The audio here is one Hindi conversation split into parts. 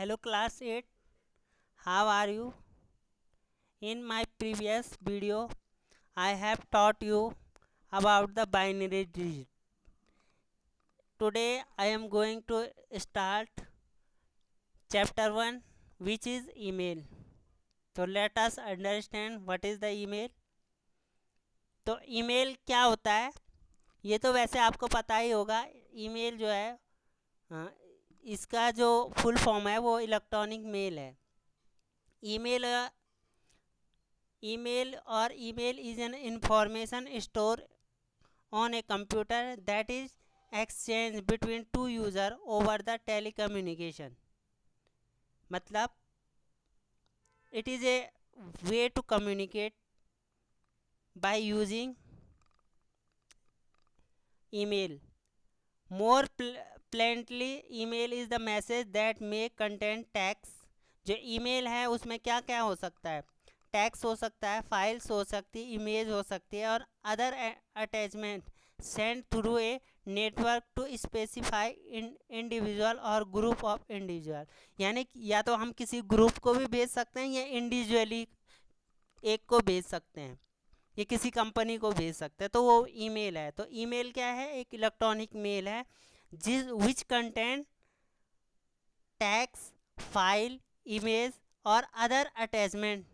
Hello class 8, how are you? In my previous video, I have taught you about the binary digit. Today I am going to start chapter 1, which is email. So let us understand what is the email. तो ईमेल क्या होता है ये तो वैसे आपको पता ही होगा। ईमेल जो है इसका जो फुल फॉर्म है वो इलेक्ट्रॉनिक मेल है। Email email is an information stored on a computer that is exchanged between two user over the telecommunication. मतलब it is a way to communicate by using email. More plainly, email is the message that may contain text. जो email है उसमें क्या क्या हो सकता है, टेक्स्ट हो सकता है, फाइल्स हो सकती है, इमेज हो सकती है और other attachment send through a network to specify individual और ग्रुप ऑफ इंडिविजुअल। यानी या तो हम किसी ग्रुप को भी भेज सकते हैं या इंडिविजुअली एक को भेज सकते हैं, ये किसी कंपनी को भेज सकते हैं, तो वो ईमेल है। तो ईमेल क्या है, एक इलेक्ट्रॉनिक मेल है जिस विच कंटेंट टेक्स्ट, फाइल, इमेज और other attachment.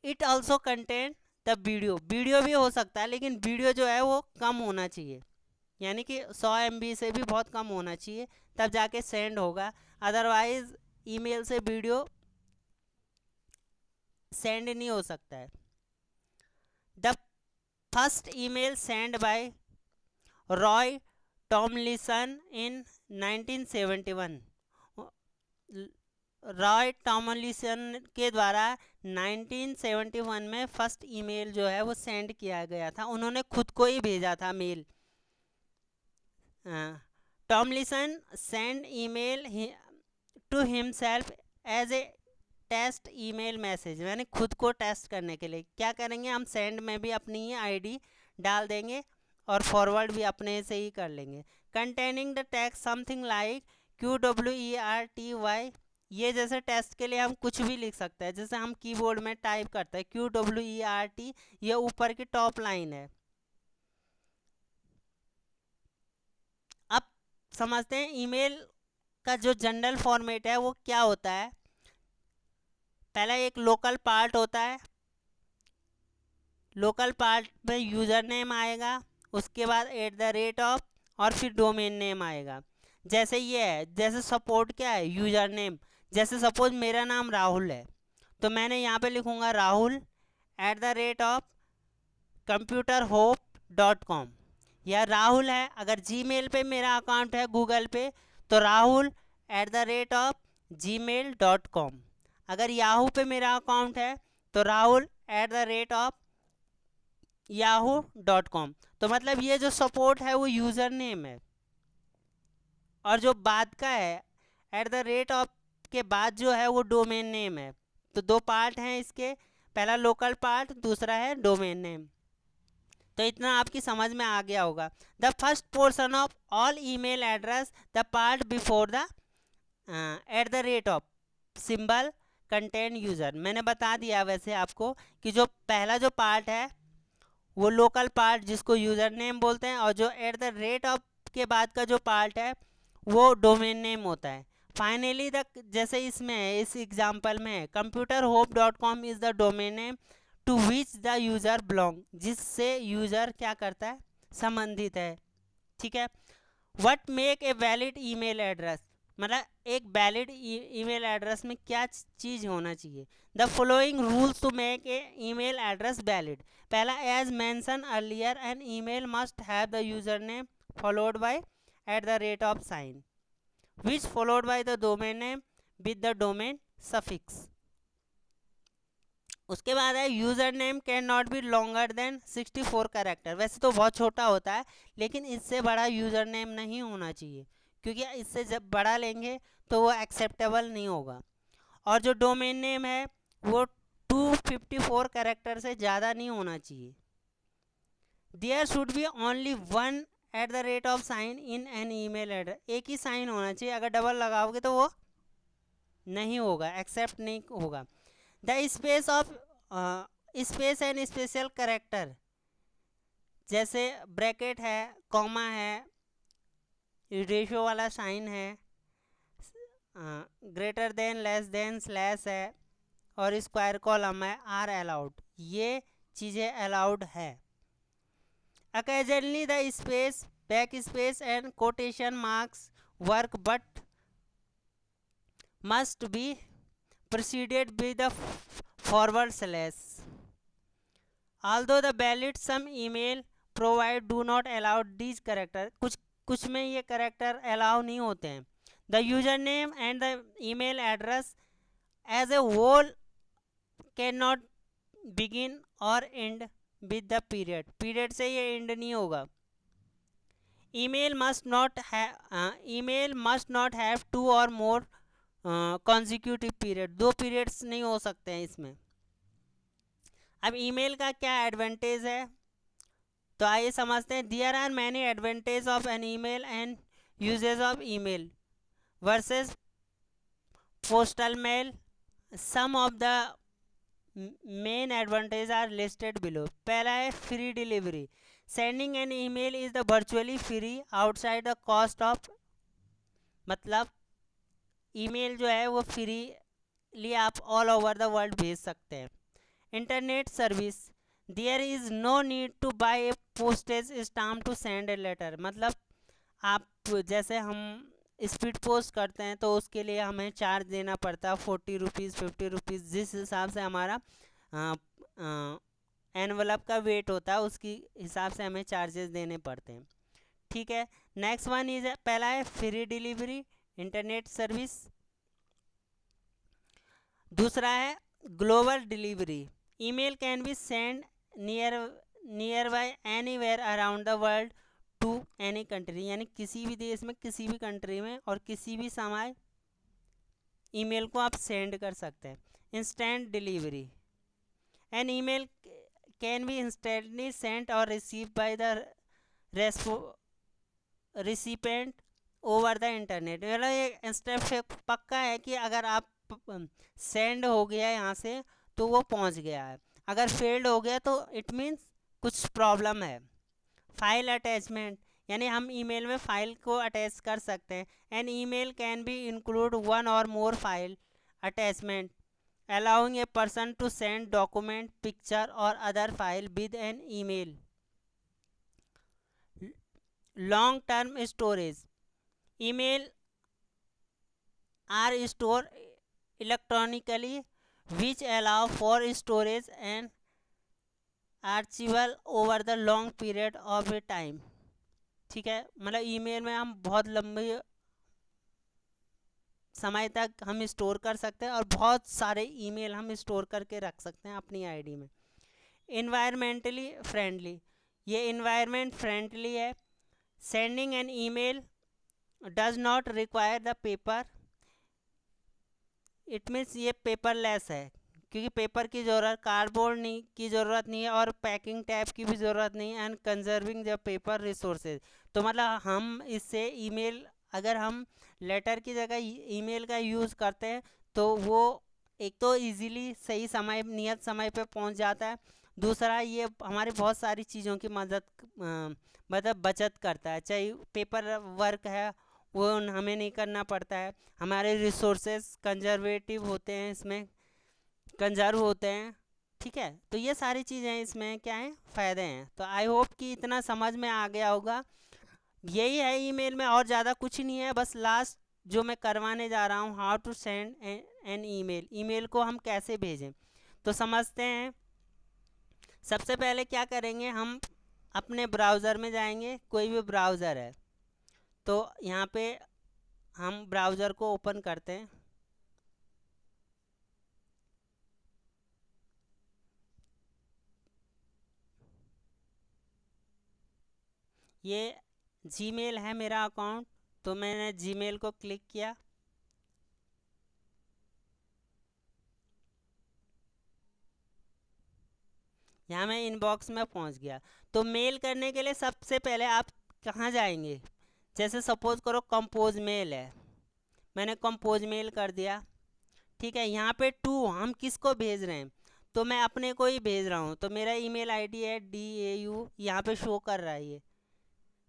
It also content the video भी हो सकता है, लेकिन वीडियो जो है वो कम होना चाहिए, यानी कि 100 MB से भी बहुत कम होना चाहिए, तब जाके सेंड होगा। अदरवाइज ईमेल से वीडियो सेंड नहीं हो सकता है। The first email send by Roy Tomlinson in 1971। Roy Tomlinson के द्वारा 1971 में फर्स्ट ईमेल जो है वो सेंड किया गया था। उन्होंने खुद को ही भेजा था mail. Tomlinson send email to himself as a test email message, यानी खुद को टेस्ट करने के लिए क्या करेंगे, हम सेंड में भी अपनी ही आईडी डाल देंगे और फॉरवर्ड भी अपने से ही कर लेंगे। Containing the text something like QWERTY। ये जैसे टेस्ट के लिए हम कुछ भी लिख सकते हैं, जैसे हम कीबोर्ड में टाइप करते हैं QWERT, ये ऊपर की टॉप लाइन है। अब समझते हैं ईमेल का जो जनरल फॉर्मेट है वो क्या होता है। पहला एक लोकल पार्ट होता है, लोकल पार्ट में यूज़र नेम आएगा, उसके बाद @ और फिर डोमेन नेम आएगा। जैसे ये है, जैसे सपोर्ट क्या है, यूज़र नेम। जैसे सपोज मेरा नाम राहुल है तो मैंने यहाँ पे लिखूँगा राहुल @computerhope.com। या राहुल है, अगर जीमेल पे मेरा अकाउंट है गूगल पे तो राहुल @gmail.com। अगर याहू पे मेरा अकाउंट है तो राहुल @yahoo.com। तो मतलब ये जो सपोर्ट है वो यूज़र नेम है, और जो बाद का है @ के बाद जो है वो डोमेन नेम है। तो दो पार्ट हैं इसके, पहला लोकल पार्ट, दूसरा है डोमेन नेम। तो इतना आपकी समझ में आ गया होगा। The first portion of all email address, the part before the @ symbol contain user. मैंने बता दिया वैसे आपको कि जो पहला जो पार्ट है वो लोकल पार्ट जिसको यूज़र नेम बोलते हैं, और जो @ के बाद का जो पार्ट है वो डोमेन नेम होता है। फाइनली द, जैसे इसमें है, इस एग्जांपल में है computerhope.com is the domain name to which the user belong, जिससे यूज़र क्या करता है, संबंधित है। ठीक है। What make a valid email address, मतलब एक वैलिड ईमेल एड्रेस में क्या चीज़ होना चाहिए। The following rules to make a email address valid. पहला, as mention earlier an email must have the user name followed by @ sign which followed by the domain name with the domain suffix। उसके बाद है user name can not be longer than 64 character. वैसे तो बहुत छोटा होता है, लेकिन इससे बड़ा यूज़र नेम नहीं होना चाहिए, क्योंकि इससे जब बड़ा लेंगे तो वो एक्सेप्टेबल नहीं होगा। और जो डोमेन नेम है वो 254 कैरेक्टर से ज़्यादा नहीं होना चाहिए। There should be only one at the rate of sign in an email address, एक ही साइन होना चाहिए, अगर डबल लगाओगे तो वो नहीं होगा, एक्सेप्ट नहीं होगा। The space of space and special character, जैसे ब्रैकेट है, कॉमा है, रेशियो वाला साइन है, greater than, less than, slash है और स्क्वायर कॉलम है, आर अलाउड, ये चीज़ें अलाउड है। Occasionally the space, backspace and quotation marks work but must be preceded with the forward slash. Although the valid some email provide do not allow these character, कुछ में ये character allow नहीं होते हैं। The username and the email address as a whole cannot begin or end with the period, period से ये end नहीं होगा। email must not have two or more consecutive period, दो periods नहीं हो सकते हैं इसमें। अब email का क्या advantage है, तो आइए समझते हैं। There are many advantages of an email and uses of email versus postal mail. Some of the main advantages are listed below. पहला है free delivery. Sending an email is the virtually free outside the cost of, मतलब ईमेल जो है वो फ्रीली आप ऑल ओवर द वर्ल्ड भेज सकते हैं। Internet service, there is no need to buy a postage stamp to send a letter, मतलब आप जैसे हम स्पीड पोस्ट करते हैं तो उसके लिए हमें चार्ज देना पड़ता है 40 रुपीज़ 50 रुपीज़, जिस हिसाब से हमारा एनवलप का वेट होता है उसकी हिसाब से हमें चार्जेस देने पड़ते हैं। ठीक है, नेक्स्ट वन इज, पहला है फ्री डिलीवरी इंटरनेट सर्विस, दूसरा है global delivery, email can be send near by anywhere around the world to any country, यानी किसी भी देश में, किसी भी कंट्री में और किसी भी समय ईमेल को आप सेंड कर सकते हैं। Instant delivery, an email can be instantly sent और receive by the recipient over the internet, मतलब ये स्टेप पक्का है कि अगर आप सेंड हो गया यहाँ से तो वो पहुँच गया है, अगर फेल्ड हो गया तो इट मीन्स कुछ प्रॉब्लम है। फाइल अटैचमेंट, यानी हम ईमेल में फाइल को अटैच कर सकते हैं। An email can be include one or more file attachment allowing a person to send document, picture or other file with an email. Long term storage, email are stored electronically which allow for storage and archival over the long period of a time. ठीक है, मतलब ईमेल में हम बहुत लंबे समय तक हम स्टोर कर सकते हैं और बहुत सारे ईमेल हम स्टोर करके रख सकते हैं अपनी आईडी में। इन्वायरमेंटली फ्रेंडली, ये इन्वायरमेंट फ्रेंडली है। Sending an email does not require the paper, it means ये पेपरलेस है, क्योंकि पेपर की ज़रूरत, कार्डबोर्ड नहीं की ज़रूरत नहीं है और पैकिंग टैप की भी ज़रूरत नहीं है। And conserving the paper resources, तो मतलब हम इससे ईमेल, अगर हम लेटर की जगह ईमेल का यूज़ करते हैं तो वो एक तो इजीली सही समय, नियत समय पे पहुंच जाता है, दूसरा ये हमारी बहुत सारी चीज़ों की मतलब बचत करता है, चाहे पेपर वर्क है वो हमें नहीं करना पड़ता है, हमारे रिसोर्सेज कंजर्वेटिव होते हैं, इसमें कंजर्व होते हैं। ठीक है, तो ये सारी चीज़ें इसमें क्या हैं, फ़ायदे हैं। तो आई होप कि इतना समझ में आ गया होगा। यही है ईमेल में, और ज़्यादा कुछ नहीं है, बस लास्ट जो मैं करवाने जा रहा हूँ, how to send an email, email को हम कैसे भेजें, तो समझते हैं। सबसे पहले क्या करेंगे, हम अपने ब्राउज़र में जाएंगे, कोई भी ब्राउज़र है तो यहाँ पे हम ब्राउज़र को ओपन करते हैं। ये जीमेल है मेरा अकाउंट, तो मैंने जीमेल को क्लिक किया। यहाँ मैं इनबॉक्स में पहुँच गया। तो मेल करने के लिए सबसे पहले आप कहाँ जाएंगे, जैसे सपोज करो कंपोज मेल है, मैंने कंपोज मेल कर दिया, ठीक है। यहाँ पे टू हम किसको भेज रहे हैं, तो मैं अपने को ही भेज रहा हूँ, तो मेरा ईमेल आईडी है DAU, यहाँ पे शो कर रहा है ये,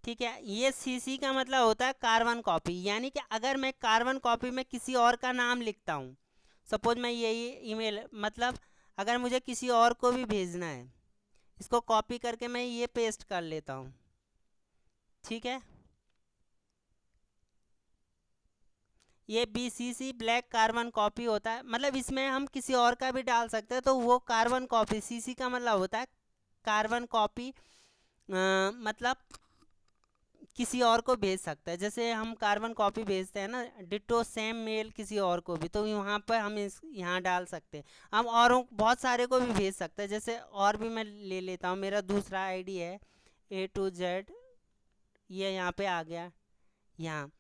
ठीक है। ये CC का मतलब होता है कार्बन कॉपी, यानी कि अगर मैं कार्बन कॉपी में किसी और का नाम लिखता हूँ, सपोज मैं यही ईमेल, मतलब अगर मुझे किसी और को भी भेजना है, इसको कॉपी करके मैं ये पेस्ट कर लेता हूँ, ठीक है। ये BCC ब्लैक कार्बन कॉपी होता है, मतलब इसमें हम किसी और का भी डाल सकते हैं, तो वो कार्बन कॉपी, CC का मतलब होता है कार्बन कॉपी, मतलब किसी और को भेज सकता है, जैसे हम कार्बन कॉपी भेजते हैं ना, डिटो सेम मेल किसी और को भी, तो वहाँ पर हम इस यहाँ डाल सकते हैं। हम औरों बहुत सारे को भी भेज सकते हैं, जैसे और भी मैं ले लेता हूँ, मेरा दूसरा आईडी है A to Z, ये यहाँ पे आ गया यहाँ।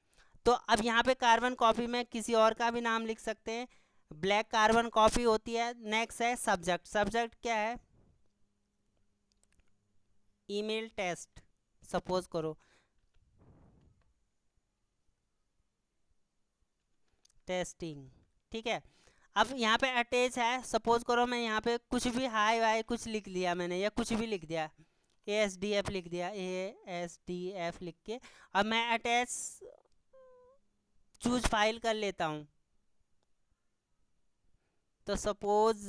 तो अब यहाँ पे कार्बन कॉपी में किसी और का भी नाम लिख सकते हैं, ब्लैक कार्बन कॉपी होती है। नेक्स्ट है सब्जेक्ट, सब्जेक्ट क्या है, ईमेल टेस्ट, सपोज करो टेस्टिंग, ठीक है। अब यहाँ पे अटैच है, सपोज करो मैं यहाँ पे कुछ भी हाई वाई कुछ लिख लिया मैंने, या कुछ भी लिख दिया, ASDF लिख दिया, ASDF लिख के अब मैं अटैच चूज फाइल कर लेता हूँ, तो सपोज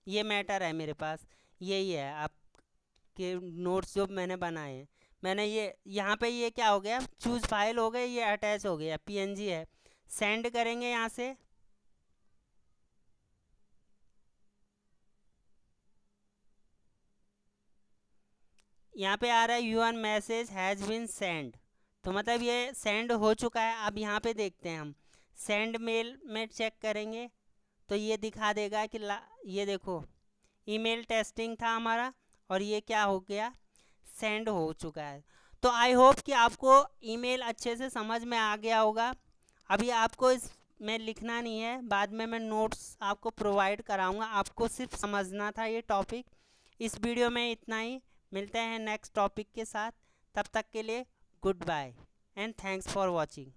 ये मैटर है मेरे पास, यही है आपके नोट्स जो मैंने बनाए हैं, मैंने ये यहाँ पे ये क्या हो गया, चूज फाइल हो गया, ये अटैच हो गया, PNG है, सेंड करेंगे यहाँ से, यहाँ पे आ रहा है your message has been send, तो मतलब ये सेंड हो चुका है। अब यहाँ पे देखते हैं हम सेंड मेल में चेक करेंगे, तो ये दिखा देगा कि ये देखो ईमेल टेस्टिंग था हमारा, और ये क्या हो गया, सेंड हो चुका है। तो आई होप कि आपको ईमेल अच्छे से समझ में आ गया होगा। अभी आपको इस में लिखना नहीं है, बाद में मैं नोट्स आपको प्रोवाइड कराऊंगा, आपको सिर्फ समझना था ये टॉपिक। इस वीडियो में इतना ही, मिलते हैं नेक्स्ट टॉपिक के साथ, तब तक के लिए goodbye and thanks for watching.